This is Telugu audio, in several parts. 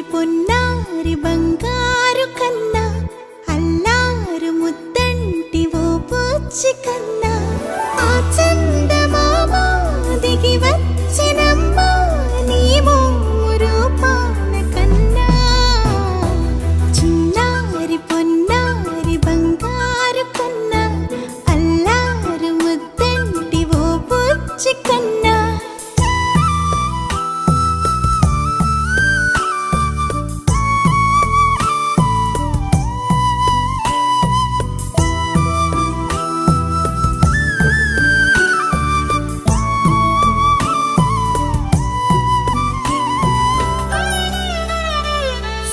పొన్నారి బంగారు కన్నా అల్లారు ముద్దంటి ఓ పూచి కన్నా ఆ చందమామ దిగి వచ్చినమ్మ నీ రూపాల కన్నా చిన్నారి పొన్నారి బంగారు కన్నా అల్లారు ముద్దంటి ఓ పూచి కన్నా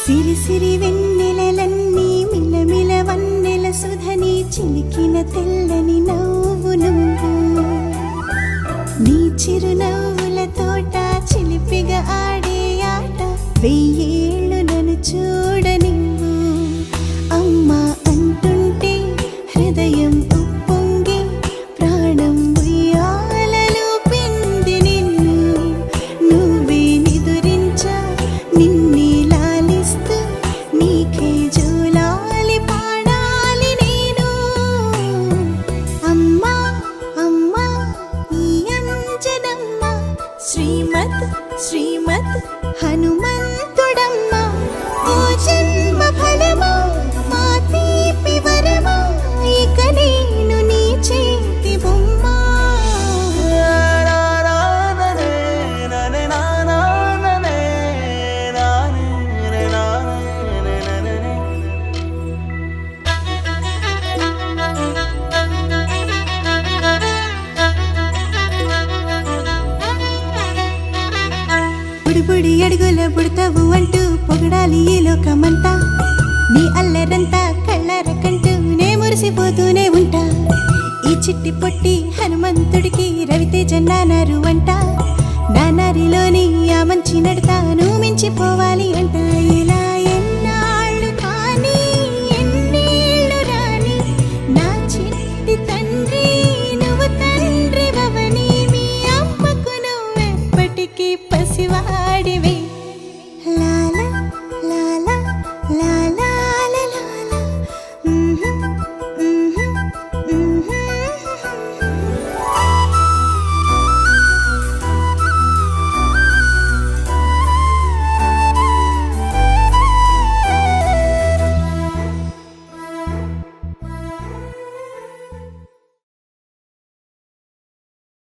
సిరి సిరి వెన్నెలలన్నీ మిలమిల వన్నెల సుధని చిలికిన తెల్లని నవ్వు నువ్వు నీ చిరునవ్వుల తోట చిలిపిగా ఆడే ఆట వెయ్యేళ్ళు నన్ను చూడనివ్వు అమ్మా అంటుంటే హృదయం ఉప్పొంగి ప్రాణం ఉయ్యాలలో పిండి నిన్ను నువ్వే నిదురించా నిన్నే నీకే జోలాలి పాడాలి నేను అమ్మా అమ్మా ఈ అంజనమ్మ శ్రీమత్ శ్రీమత్ హనుమంతుడమ్మ ఓ జన్మ ఫలమా మా తీపి వరమా ఇక నేను నీ చేతి బొమ్మ బుడి అడుగుల బుడతావు అంటూ పొగడాలి ఈ లోకమంతా నీ అల్లరంతా కళ్ళరకంటూ నే మురిసిపోతూనే ఉంటా ఈ చిట్టి పొట్టి హనుమంతుడికి రవితేజ నానారు అంట నానారిలోని ఆ మంచి నడతా నువ్వు మించిపోవాలి అంట